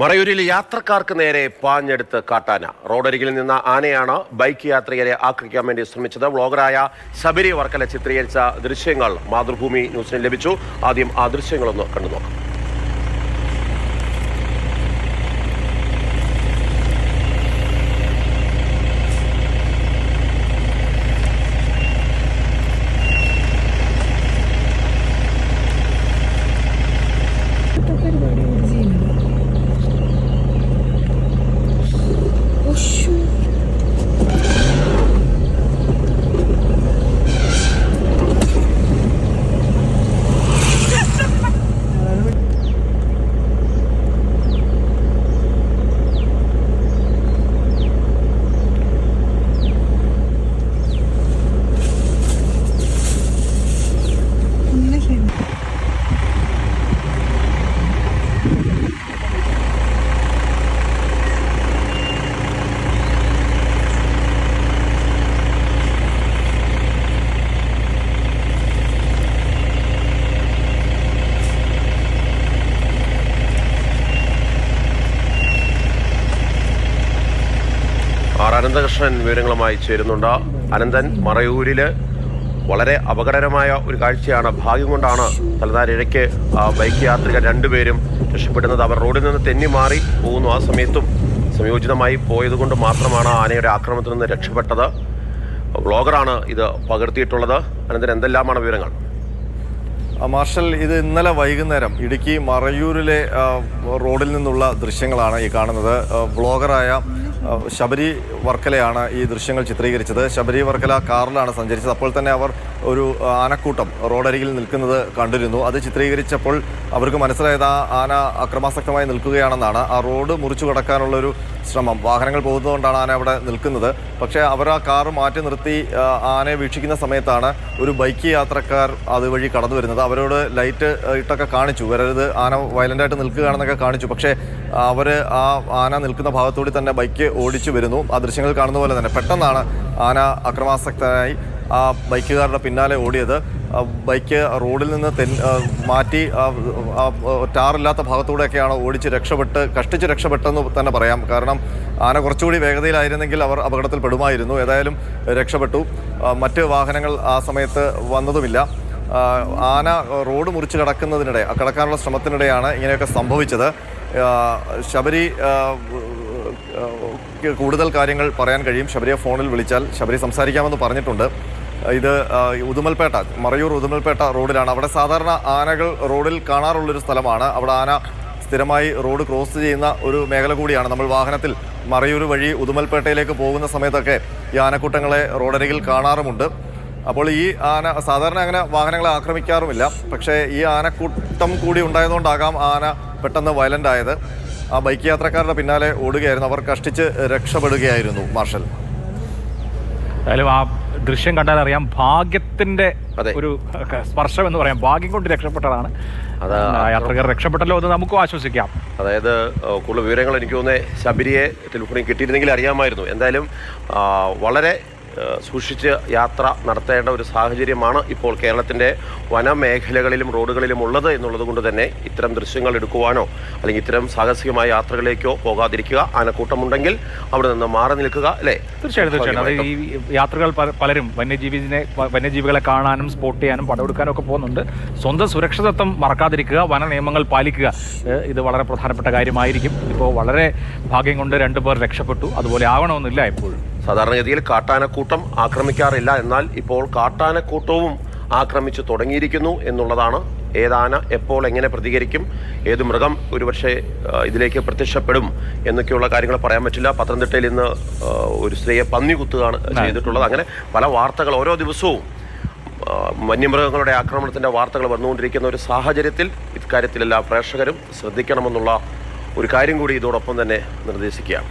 മറയൂരിൽ യാത്രക്കാർക്ക് നേരെ പാഞ്ഞെടുത്ത് കാട്ടാന. റോഡരികിൽ നിന്ന ആനയാണ് ബൈക്ക് യാത്രികരെ ആക്രമിക്കാൻ വേണ്ടി ശ്രമിച്ചത്. വ്ളോഗറായ ശബരി വർക്കല ചിത്രീകരിച്ച ദൃശ്യങ്ങൾ മാതൃഭൂമി ന്യൂസിന് ലഭിച്ചു. ആദ്യം ആ ദൃശ്യങ്ങളൊന്ന് കണ്ടു നോക്കാം. അനന്തകൃഷ്ണൻ വിവരങ്ങളുമായി ചേരുന്നുണ്ട്. അനന്തൻ, മറയൂരില് വളരെ അപകടകരമായ ഒരു കാഴ്ചയാണ്. ഭാഗ്യം കൊണ്ടാണ് തലനാരിഴയ്ക്ക് ബൈക്ക് യാത്രികർ രണ്ടുപേരും രക്ഷപ്പെടുന്നത്. അവർ റോഡിൽ നിന്ന് തെന്നി മാറി പോകുന്നു. ആ സമയത്തും സംയോജിതമായി പോയതുകൊണ്ട് മാത്രമാണ് ആനയുടെ ആക്രമണത്തിൽ നിന്ന് രക്ഷപ്പെട്ടത്. വ്ളോഗറാണ് ഇത് പകർത്തിയിട്ടുള്ളത്. അനന്തൻ, എന്തെല്ലാമാണ് വിവരങ്ങൾ? മാർഷൽ, ഇത് ഇന്നലെ വൈകുന്നേരം ഇടുക്കി മറയൂരിലെ റോഡിൽ നിന്നുള്ള ദൃശ്യങ്ങളാണ് ഈ കാണുന്നത്. വ്ളോഗറായ ശബരി വർക്കലയാണ് ഈ ദൃശ്യങ്ങൾ ചിത്രീകരിച്ചത്. ശബരി വർക്കല കാറിലാണ് സഞ്ചരിച്ചത്. അപ്പോൾ തന്നെ അവർ ഒരു ആനക്കൂട്ടം റോഡരികിൽ നിൽക്കുന്നത് കണ്ടിരുന്നു. അത് ചിത്രീകരിച്ചപ്പോൾ അവർക്ക് മനസ്സിലായത് ആ ആന അക്രമാസക്തമായി നിൽക്കുകയാണെന്നാണ്. ആ റോഡ് മുറിച്ചു കടക്കാനുള്ളൊരു ശ്രമം, വാഹനങ്ങൾ പോകുന്നതുകൊണ്ടാണ് ആന അവിടെ നിൽക്കുന്നത്. പക്ഷേ അവർ ആ കാറ് മാറ്റി നിർത്തി ആനയെ വീക്ഷിക്കുന്ന സമയത്താണ് ഒരു ബൈക്ക് യാത്രക്കാർ അതുവഴി കടന്നു വരുന്നത്. അവരോട് ലൈറ്റ് ഇട്ടൊക്കെ കാണിച്ചു, വരരുത്, ആന വയലൻ്റായിട്ട് നിൽക്കുകയാണെന്നൊക്കെ കാണിച്ചു. പക്ഷേ അവർ ആ ആന നിൽക്കുന്ന ഭാഗത്തൂടി തന്നെ ബൈക്ക് ഓടിച്ചു വരുന്നു. ആ ദൃശ്യങ്ങൾ കാണുന്ന പോലെ തന്നെ പെട്ടെന്നാണ് ആന അക്രമാസക്തനായി ആ ബൈക്കുകാരുടെ പിന്നാലെ ഓടിയത്. ബൈക്ക് റോഡിൽ നിന്ന് മാറ്റി ടാറില്ലാത്ത ഭാഗത്തൂടെയൊക്കെയാണ് ഓടിച്ച് കഷ്ടിച്ച് രക്ഷപ്പെട്ടെന്ന് തന്നെ പറയാം. കാരണം ആന കുറച്ചുകൂടി വേഗതയിലായിരുന്നെങ്കിൽ അവർ അപകടത്തിൽ പെടുമായിരുന്നു. ഏതായാലും രക്ഷപ്പെട്ടു. മറ്റ് വാഹനങ്ങൾ ആ സമയത്ത് വന്നതുമില്ല. ആന റോഡ് മുറിച്ച് കടക്കാനുള്ള ശ്രമത്തിനിടെയാണ് ഇങ്ങനെയൊക്കെ സംഭവിച്ചത്. ശബരി കൂടുതൽ കാര്യങ്ങൾ പറയാൻ കഴിയും. ശബരിയെ ഫോണിൽ വിളിച്ചാൽ ശബരി സംസാരിക്കാമെന്ന് പറഞ്ഞിട്ടുണ്ട്. ഇത് ഉദുമൽപേട്ട, മറയൂർ ഉദുമൽപേട്ട റോഡിലാണ്. അവിടെ സാധാരണ ആനകൾ റോഡിൽ കാണാറുള്ളൊരു സ്ഥലമാണ്. അവിടെ ആന സ്ഥിരമായി റോഡ് ക്രോസ് ചെയ്യുന്ന ഒരു മേഖല കൂടിയാണ്. നമ്മൾ വാഹനത്തിൽ മറയൂർ വഴി ഉദുമൽപേട്ടയിലേക്ക് പോകുന്ന സമയത്തൊക്കെ ഈ ആനക്കൂട്ടങ്ങളെ റോഡരികിൽ കാണാറുമുണ്ട്. അപ്പോൾ ഈ ആന സാധാരണ അങ്ങനെ വാഹനങ്ങളെ ആക്രമിക്കാറുമില്ല. പക്ഷേ ഈ ആനക്കൂട്ടം കൂടി ഉണ്ടായതുകൊണ്ടാകാം ആന പെട്ടെന്ന് വയലൻ്റ് ആയത്. ആ ബൈക്ക് യാത്രക്കാരുടെ പിന്നാലെ ഓടുകയായിരുന്നു. അവർ കഷ്ടിച്ച് രക്ഷപ്പെടുകയായിരുന്നു. മാർഷൽ, എന്തായാലും ആ ദൃശ്യം കണ്ടാൽ അറിയാം, ഭാഗ്യത്തിന്റെ ഒരു സ്പർശം എന്ന് പറയാം. ഭാഗ്യം കൊണ്ട് രക്ഷപ്പെട്ടതാണ്. യാത്രക്കാർ രക്ഷപ്പെട്ടല്ലോ എന്ന് നമുക്കും ആശ്വസിക്കാം. അതായത് കൂടുതൽ വിവരങ്ങൾ എനിക്ക് തോന്നുന്നത് ശബരിയെ ടെലിഫോണിൽ കിട്ടിയിരുന്നെങ്കിൽ അറിയാമായിരുന്നു. എന്തായാലും വളരെ സൂക്ഷിച്ച് യാത്ര നടത്തേണ്ട ഒരു സാഹചര്യമാണ് ഇപ്പോൾ കേരളത്തിൻ്റെ വനമേഖലകളിലും റോഡുകളിലും ഉള്ളത് എന്നുള്ളത് കൊണ്ട് തന്നെ ഇത്തരം ദൃശ്യങ്ങൾ എടുക്കുവാനോ അല്ലെങ്കിൽ ഇത്തരം സാഹസികമായ യാത്രകളിലേക്കോ പോകാതിരിക്കുക. ആനക്കൂട്ടമുണ്ടെങ്കിൽ അവിടെ നിന്ന് മാറി നിൽക്കുക, അല്ലേ? തീർച്ചയായിട്ടും. അതായത് ഈ യാത്രകൾ പലരും വന്യജീവികളെ കാണാനും സ്പോട്ട് ചെയ്യാനും പടമെടുക്കാനും ഒക്കെ പോകുന്നുണ്ട്. സ്വന്തം സുരക്ഷിതത്വം മറക്കാതിരിക്കുക, വന നിയമങ്ങൾ പാലിക്കുക. ഇത് വളരെ പ്രധാനപ്പെട്ട കാര്യമായിരിക്കും. ഇപ്പോൾ വളരെ ഭാഗ്യം കൊണ്ട് രണ്ടുപേർ രക്ഷപ്പെട്ടു. അതുപോലെ ആവണമെന്നില്ല എപ്പോഴും. സാധാരണഗതിയിൽ കാട്ടാനക്കൂട്ടം ആക്രമിക്കാറില്ല. എന്നാൽ ഇപ്പോൾ കാട്ടാനക്കൂട്ടവും ആക്രമിച്ചു തുടങ്ങിയിരിക്കുന്നു എന്നുള്ളതാണ്. ഏതാന എപ്പോൾ എങ്ങനെ പ്രതികരിക്കും, ഏത് മൃഗം ഒരുപക്ഷെ ഇതിലേക്ക് പ്രത്യക്ഷപ്പെടും എന്നൊക്കെയുള്ള കാര്യങ്ങൾ പറയാൻ പറ്റില്ല. പത്തനംതിട്ടയിൽ ഇന്ന് ഒരു സ്ത്രീയെ പന്നി കുത്തുകയാണ് ചെയ്തിട്ടുള്ളത്. അങ്ങനെ പല വാർത്തകൾ ഓരോ ദിവസവും വന്യമൃഗങ്ങളുടെ ആക്രമണത്തിൻ്റെ വാർത്തകൾ വന്നുകൊണ്ടിരിക്കുന്ന ഒരു സാഹചര്യത്തിൽ ഇക്കാര്യത്തിലെല്ലാ പ്രേക്ഷകരും ശ്രദ്ധിക്കണമെന്നുള്ള ഒരു കാര്യം കൂടി ഇതോടൊപ്പം തന്നെ നിർദ്ദേശിക്കുകയാണ്.